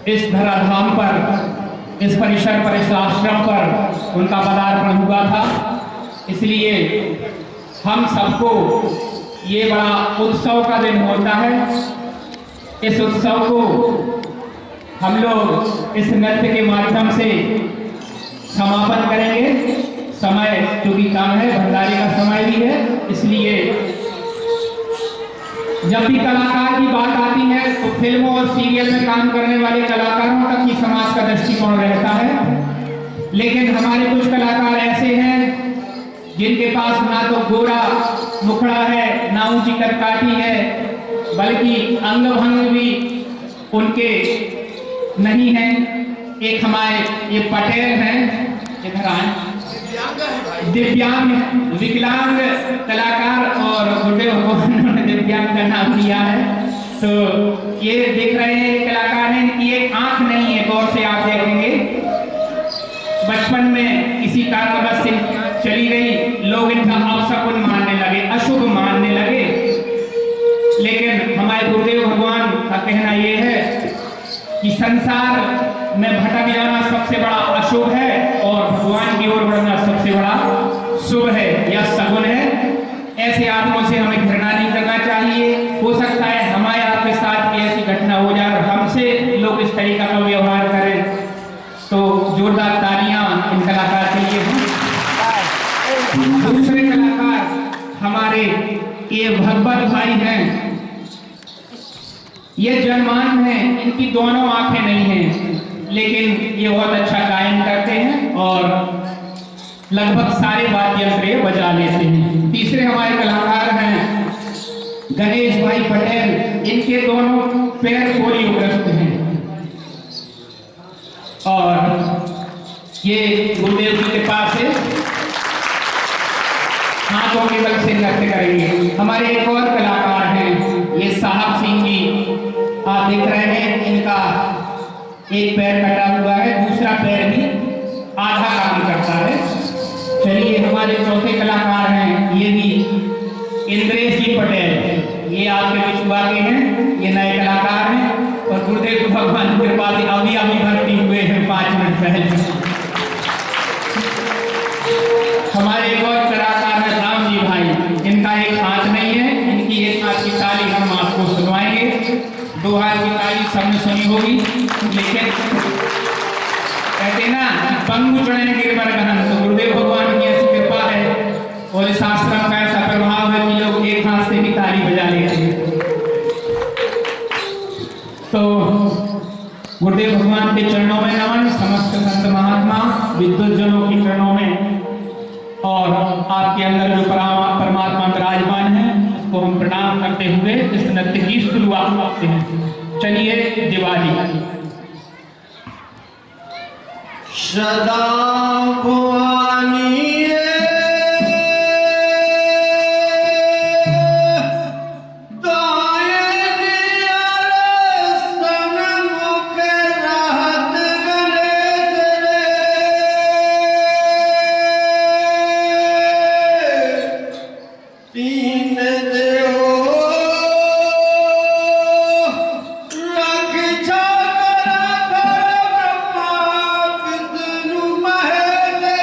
इस धराधाम पर, इस परिसर पर, इस आश्रम पर उनका पदार्पण हुआ था। इसलिए हम सबको ये बड़ा उत्सव का दिन होता है। इस उत्सव को हम लोग इस नृत्य के माध्यम से समापन करेंगे। समय चूंकि कम है, भंडारे का समय भी है, इसलिए जब भी कलाकार की बात आती है तो फिल्मों और सीरियल में काम करने वाले कलाकारों तक ही समाज का दृष्टिकोण रहता है। लेकिन हमारे कुछ कलाकार ऐसे हैं जिनके पास ना तो गोरा मुखड़ा है, ना ऊंची कदकाठी है, बल्कि अंग भंग भी उनके नहीं है। एक हमारे ये पटेल हैं, इधर आए, दिव्यांग विकलांग कलाकार, और बुढ़े भगवान ने दिव्यांग का नाम दिया है। तो ये देख रहे हैं कलाकार हैं, इनकी एक आंख नहीं है, गौर से आप देखेंगे। बचपन में किसी कारणवश से चली गई, लोग इनका अपशकुन मानने लगे, अशुभ मानने लगे। लेकिन हमारे गुरुदेव भगवान का कहना यह है कि संसार में भटक जाना सबसे बड़ा अशुभ है और भगवान की ओर बढ़ना सबसे बड़ा शुभ है या सगुन है। ऐसे आदमियों से हमें घृणा नहीं करना चाहिए। हो सकता है हमारे आपके साथ की ऐसी घटना हो जाए और हमसे लोग इस तरीका का व्यवहार करें, तो जोरदार तालियां इन कलाकार के लिए हों। दूसरे कलाकार हमारे ये भगवत भाई हैं, ये जन्मान हैं, इनकी दोनों आंखें नहीं हैं, लेकिन ये बहुत अच्छा गायन करते हैं और लगभग सारे वाद्य यंत्र बजा लेते हैं। तीसरे हमारे कलाकार हैं गणेश भाई पटेल, इनके दोनों पैर पोलियोग्रस्त हैं और ये गुरुदेव जी के पास है, हाथों के बल से नृत्य करेंगे। हमारे एक और कलाकार हैं, ये साहब सिंह जी, आप देख रहे हैं इनका एक पैर कटा हुआ है, दूसरा पैर भी आधा काम करता है। चलिए हमारे चौथे कलाकार हैं, ये भी इंद्रेश जी पटेल, ये आपके बीच हुआ के हैं, ये नए कलाकार हैं और गुरुदेव भगवान की कृपा से अभी भर्ती हुए हैं 5 मिनट पहले। हमारे एक और कलाकार है राम जी भाई, इनका एक हाथ नहीं है, इनकी एक हाथ की ताली हम आपको सुनवाएंगे। 2 हाथ की ताली सबने सुनी होगी, लेकिन कहते ना पंगु चढ़ने गिरवर गहन, तो गुरुदेव भगवान की ऐसी कृपा है और इस आश्रम का ऐसा प्रभाव है कि लोग एक हाथ से भी ताली बजा लेते हैं। तो गुरुदेव भगवान के चरणों में नमन, समस्त संत महात्मा विद्वत जनों के चरणों में, और आपके अंदर जो परमात्मा विराजमान है उसको हम प्रणाम करते हुए इस नृत्य की शुरुआत करते हैं। चलिए दिवाली सदा भवानी रक्षा कर ब्रह्मा विष्णु महेश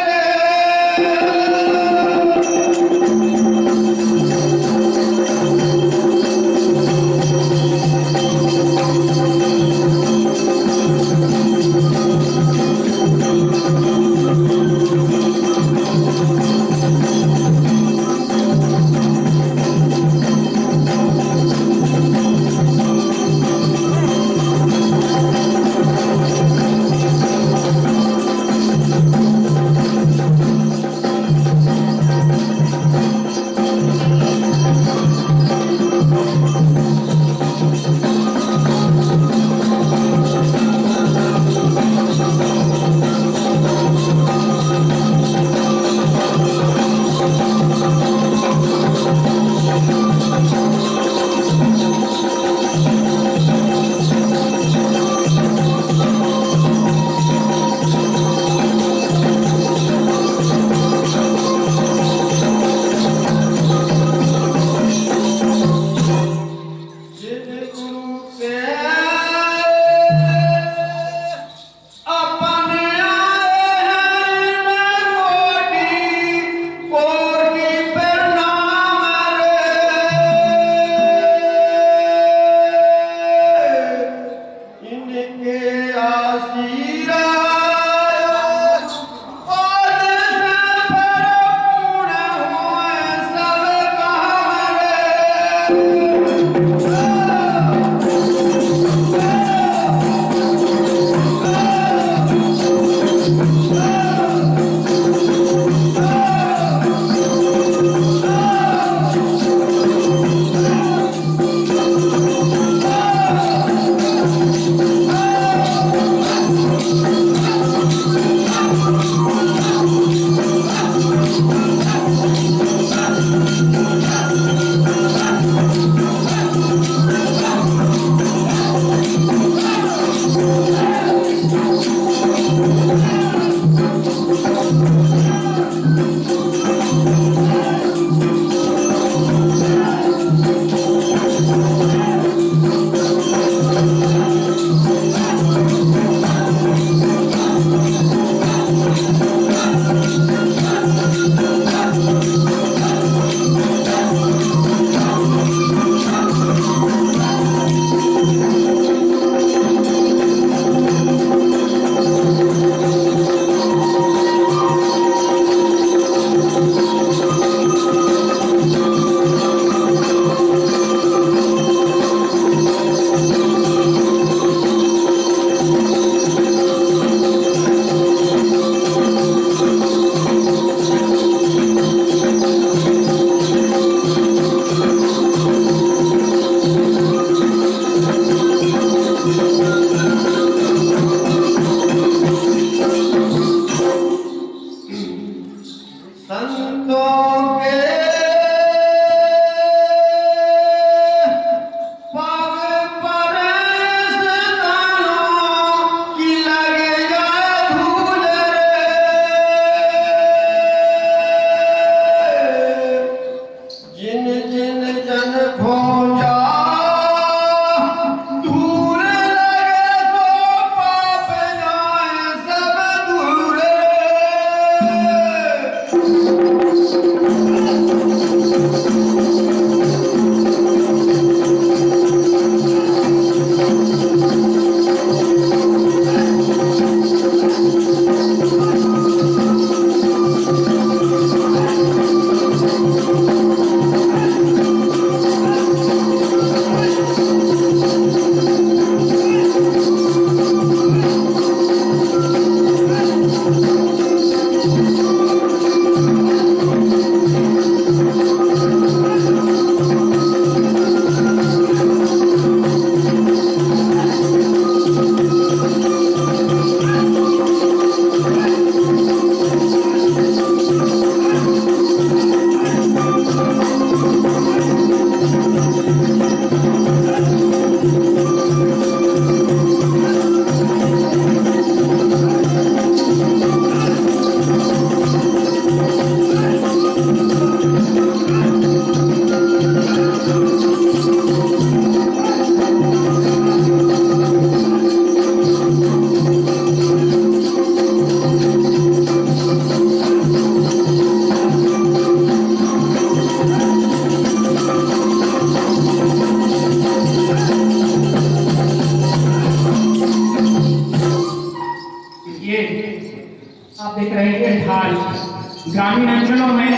ग्रामीण अंचलों में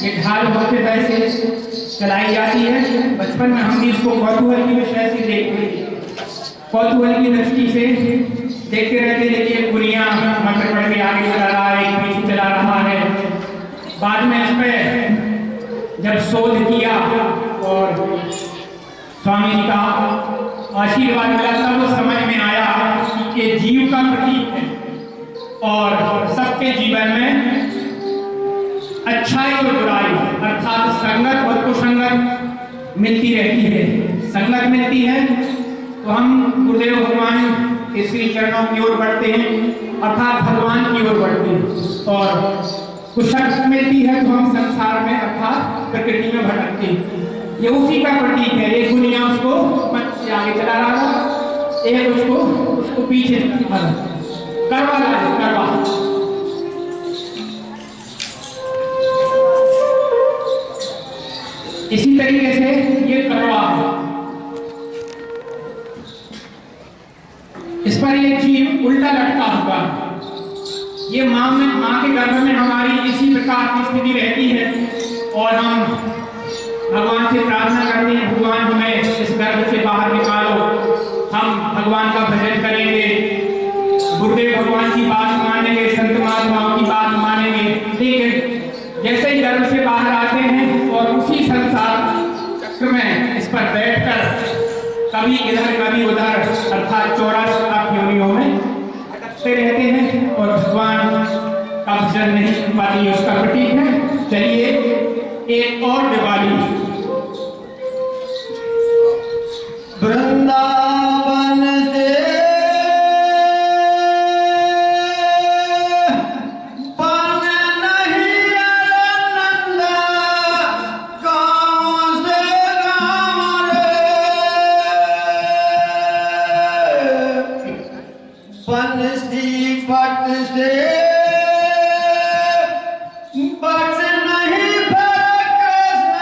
ये ढाल बहुत वैसे चलाई जाती है। बचपन में हम भी इसको कौतूहल की विषय से कौतूहल की दृष्टि से देखते रहते, देखिए गुड़िया मटर पड़ के आगे चला रहा है, एक पीछे चला रहा है। बाद में इस पर जब शोध किया और स्वामी जी का आशीर्वाद मिला तब वो समझ में आया कि ये जीव का प्रतीक है और सबके जीवन में अच्छाई और बुराई अर्थात संगत और कुसंगत मिलती रहती है। संगत मिलती है तो हम गुरुदेव भगवान के श्री चरणों की ओर बढ़ते हैं अर्थात भगवान की ओर बढ़ते हैं, और कुसंगत मिलती है तो हम संसार में अर्थात प्रकृति में भटकते हैं। ये उसी का प्रतीक है। एक दुनिया उसको मंच से आगे चला रहा था, एक उसको पीछे करवा रहा है, करवा। इसी तरीके से ये करवा है, इस पर ये जीव उल्टा लटका हुआ है। ये माँ के गर्भ में हमारी इसी प्रकार की स्थिति रहती है और हम भगवान से प्रार्थना करते हैं, भगवान हमें इस गर्भ से बाहर निकालो, हम भगवान का भजन करेंगे, गुरुदेव भगवान की बात मानेंगे, संत महात्माओं की बात मानेंगे। लेकिन जैसे ही गर्भ से बाहर आते हैं और उसी संसार चक्र में इस पर बैठकर कभी इधर कभी उधर अर्थात 84 योनियों में भटकते रहते हैं और भगवान का भजन नहीं कर पाती, उसका प्रतीक है। चलिए एक और दिवाली वृंदावन से बन नहीं आनंद, गाँव से गाँव रे, बंसी पट से बट नहीं कृष्ण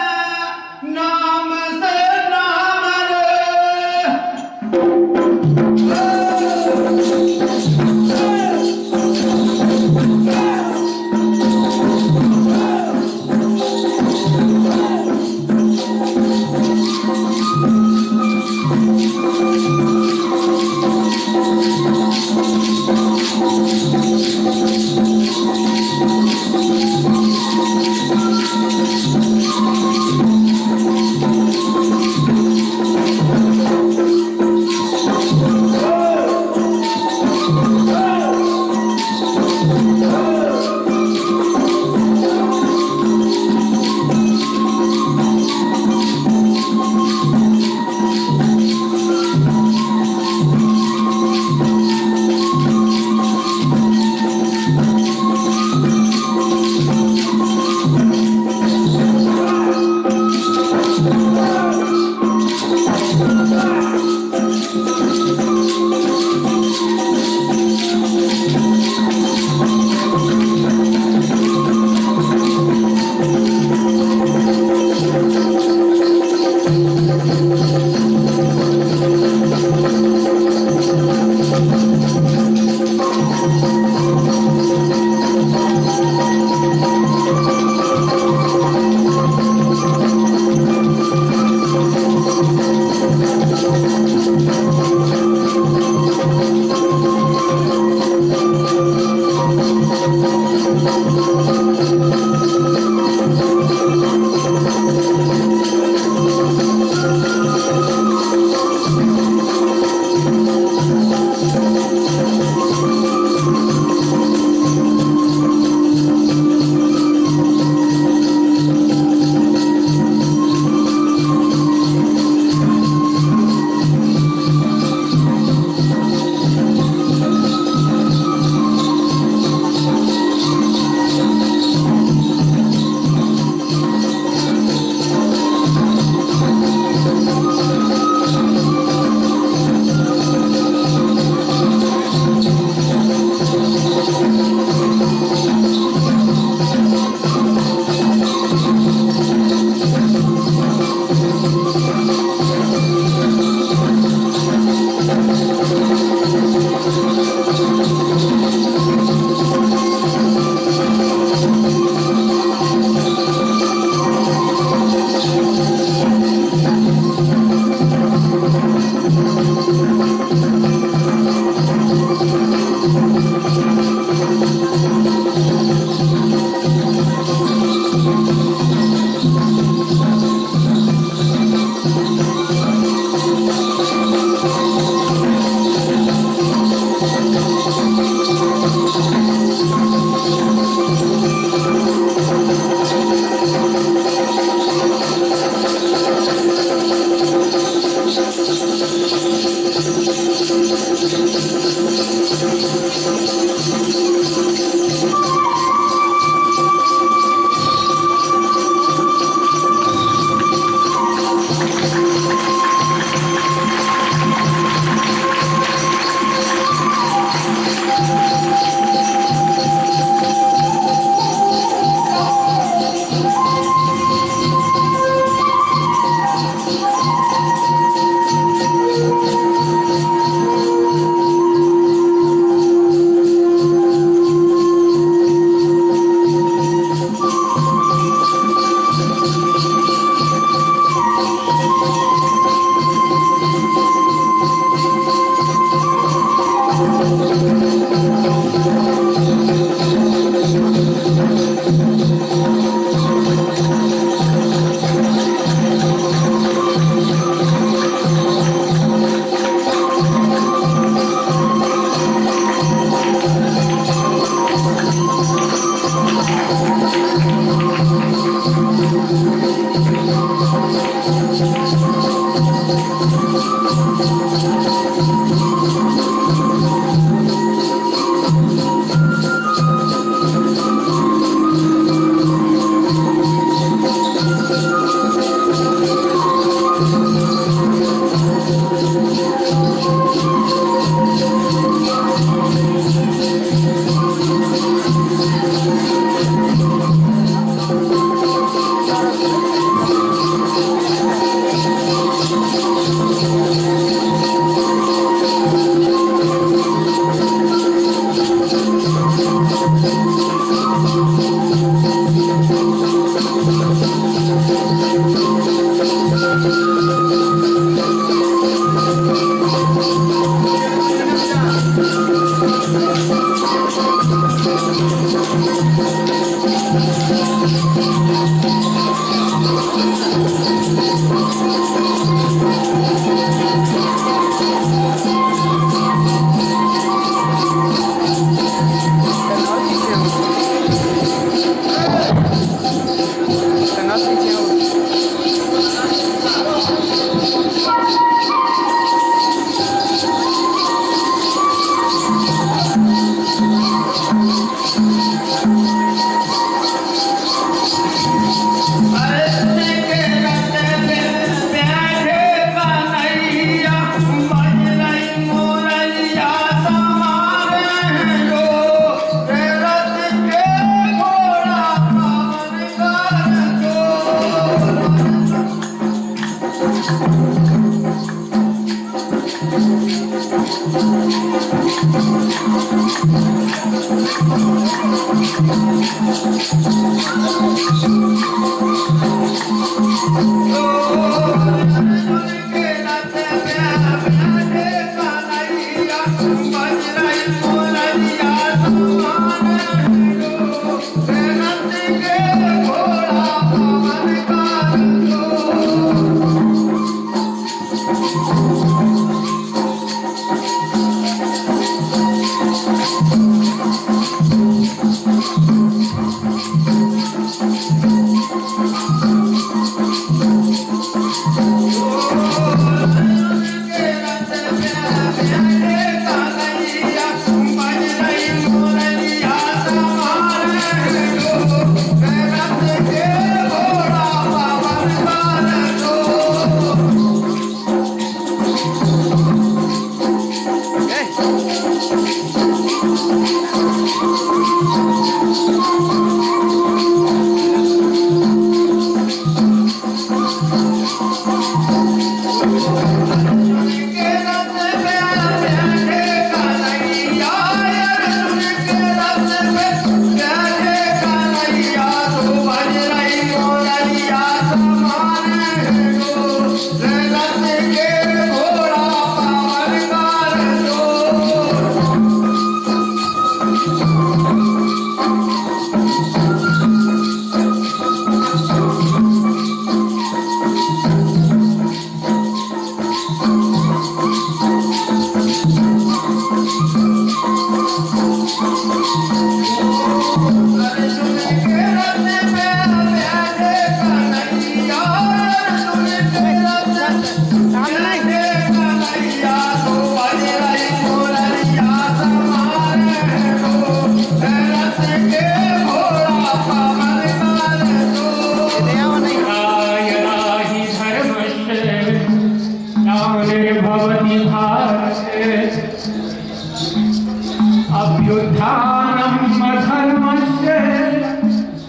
युद्धानम् अधर्मस्य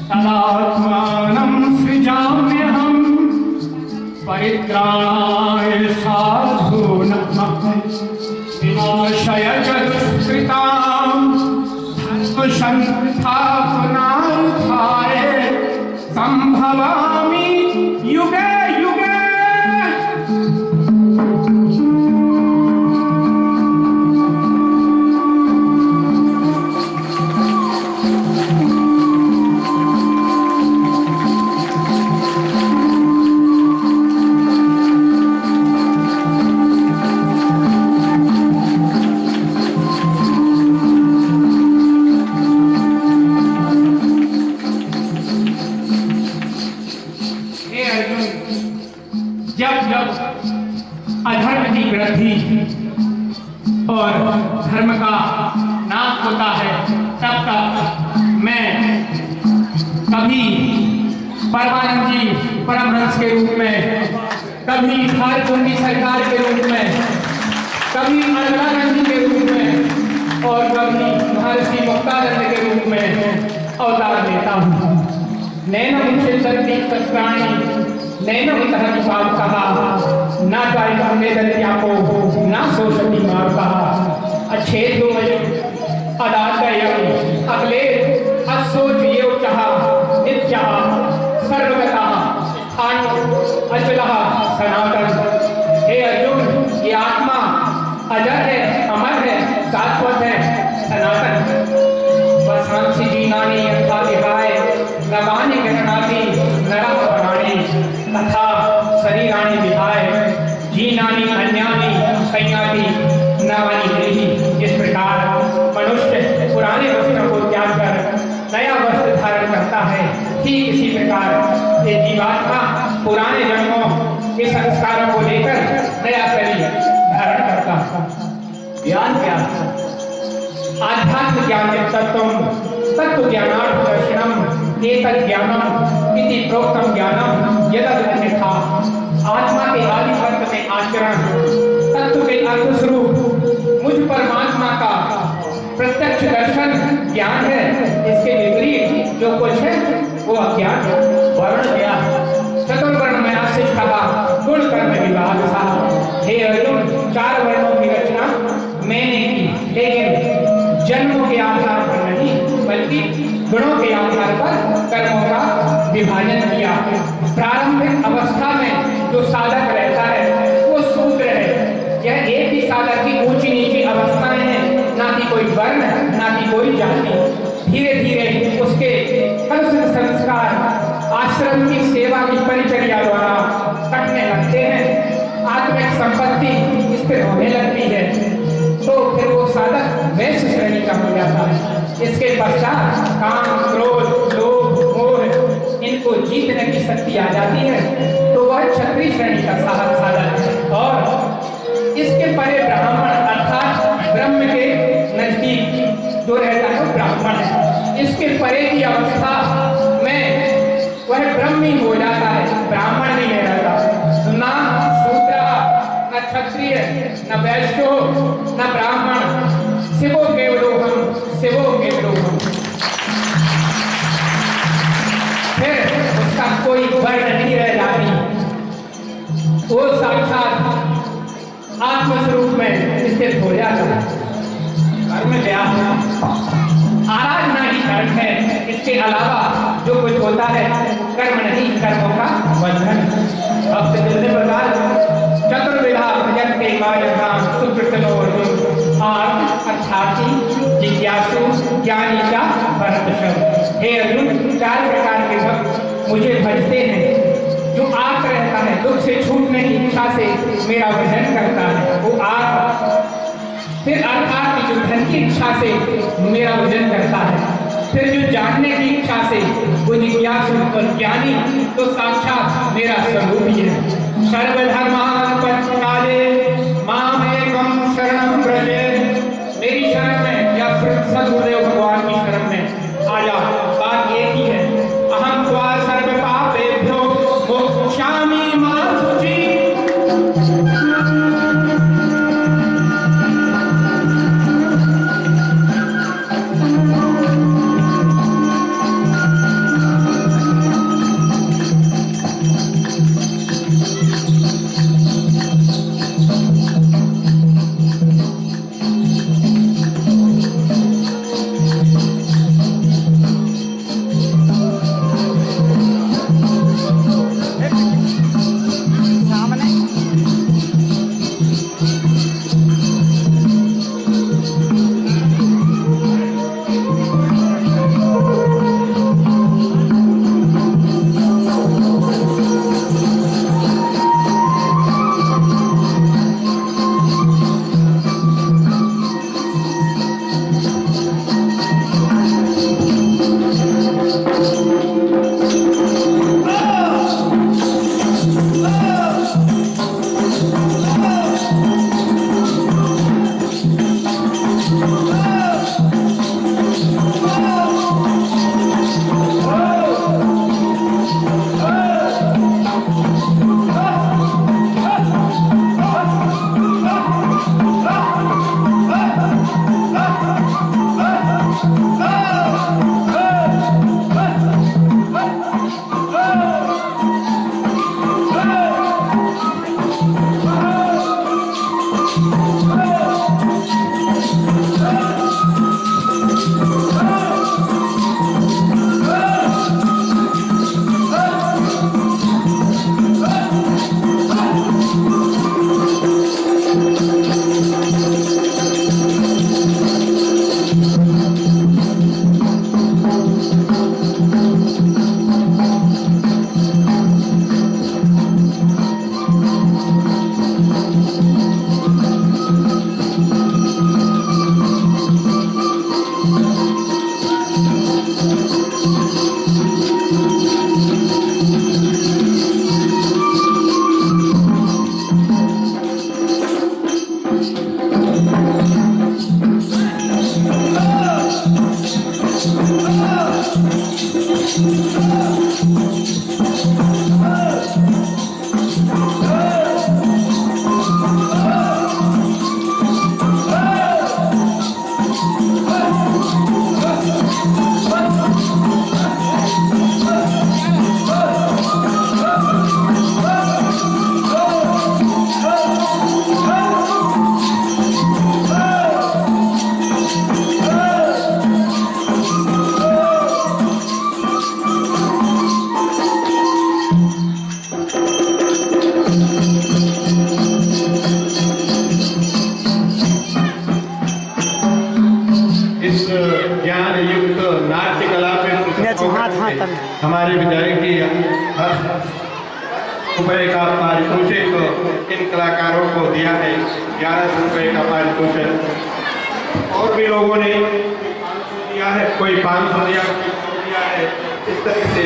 तदात्मानं सृजाम्यहम् परित्राणाय साधूनां विनाशाय च दुष्कृतां धर्मसंस्थापनार्थाय संभवामि युगे युगे। अधर्म की वृद्धि और धर्म का नाश होता है तब तक मैं कभी परमानंद जी परमहंस के रूप में, कभी झारखंडी सरकार के रूप में, कभी अनलानंद जी के रूप में और कभी महर्षि मुक्तानंद के रूप में अवतार लेता हूँ। नैनम चिंतती सत्राणि नैनम तहत पाप कहा ना जाए हमने दरिया को ना सोचती मार कहा अच्छेद दो मजे अदातयम अगले असोच ये कहा नित्या सर्वगता खानो अचलहा सनातन। हे अर्जुन, ये आत्मा अजर है, अमर है, शाश्वत है, सनातन। बसांसी जीनानी यथा विहाय नवानि गणनाति नरम प्राणी तथा शरीराणि विहाय जीनानि अन्यानि संयाति नवानि देहि। इस प्रकार मनुष्य पुराने वस्त्रों को त्याग कर नया वस्त्र धारण करता है, ठीक इसी प्रकार ये जीवात्मा पुराने जन्मों के संस्कारों को लेकर नया शरीर धारण करता है। ज्ञान क्या है? आध्यात्म ज्ञान तत्व ज्ञानार्थ दर्शनम एतद् ज्ञानम इति प्रोक्तम ज्ञानम यदि अन्यथा। आत्मा के आदि अर्थ में आचरण, तत्व के अर्थ स्वरूप मुझ परमात्मा का प्रत्यक्ष दर्शन ज्ञान है। इसके विपरीत जो कुछ है वो अज्ञान वर्ण गया। चतुर्वर्ण में आशीष कहा गुण कर्म विभाग सा। हे अर्जुन, 4 वर्णों की रचना मैंने की, लेकिन जन्मों के आधार पर नहीं बल्कि गुणों के आधार पर कर्मों का विभाजन किया। प्रारंभिक अवस्था में जो साधक रहता है वो शूद्र है। यह एक ही साधक की ऊंची नीची अवस्थाएं हैं, ना कि कोई वर्ण, ना कि कोई जाति। धीरे धीरे उसके संस्कार आश्रम की सेवा की परिचर्या द्वारा कटने लगते हैं, आत्मिक संपत्ति स्थिर होने लगती है, तो फिर वो साधक वैश्य श्रेणी का हो जाता है। इसके पश्चात काम, क्रोध, लोभ, मोह इनको जीतने की शक्ति आ जाती है, तो वह क्षत्रिय श्रेणी का साधक है। और इसके परे ब्राह्मण अर्थात ब्रह्म के नजदीक जो रहता है ब्राह्मण है। इसके परे की अवस्था में वह ब्रह्म ही हो जाता है, ब्राह्मण नहीं रहता। ना शूद्र, न क्षत्रिय, न वैश्यो, न ब्राह्मण, शिवो केवलोहम, शिवो केवलोहम। फिर उसका कोई वर्ण नहीं रह जाती, वो साक्षात आत्मस्वरूप में स्थित हो जाता है। कर्म क्या? आराधना ही कर्म है, इसके अलावा जो कुछ होता है कर्म नहीं, कर्मों का बंधन। भक्त जल्दी प्रकार चतुर्विधा भजन्ते मायकाम सुकृतनो अर्जुन आर्त अर्थार्थी जिज्ञासु ज्ञानी का भरतशव। हे अर्जुन, 4 प्रकार के भक्त मुझे भजते हैं। जो आर्त रहता है, दुख से छूटने की इच्छा से मेरा भजन करता है, वो आर्त। फिर अर्थात जो धन की इच्छा से मेरा भजन करता है। फिर जो जानने की इच्छा से वो जिज्ञासु और ज्ञानी तो साक्षात मेरा स्वरूप ही है। सर्वधर्मान परित्याज्य माम एकम शरणं व्रज। मेरी शरण में या सदगुरुदेव भगवान की शरण में आ जा। बात एक ही है, अहम त्वा सर्व पापेभ्यो मोक्षामि मा शुचि। इस ज्ञान युक्त नाट्य कला पे हमारे विधायक जी रुपए का पारितोषिक इन कलाकारों को दिया है, 1100 रुपए का पारितोषिक। और भी लोगों ने 500 दिया है, कोई 500 दिया, कोई 100 दिया है। इस तरह से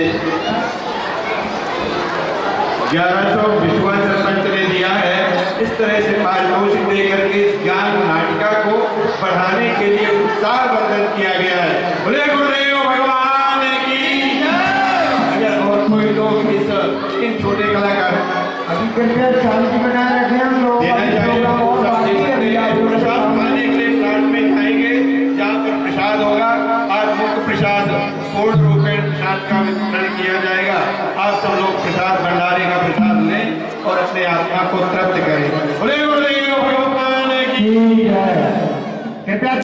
1100 विश्वा सरपंच ने दिया है। इस तरह से पारितोषिक देकर के इस ज्ञान नाटिका को बढ़ाने के लिए उत्साह वर्धन किया गया है। बोले गुरुदेव भगवान की जय। अगर और कोई लोग इन छोटे कलाकार अभी कृपया शांति बनाए रखें। हम लोग प्रसाद खाने के लिए प्लाट में खाएंगे, जहाँ पर प्रसाद होगा। आज मुख्य प्रसाद पूर्ण रूप में प्रसाद का वितरण किया जाएगा। आप सब लोग प्रसाद भंडारे का प्रसाद लें और अपने आत्मा को तृप्त करें। बोले गुरुदेव भगवान की जय। कृपया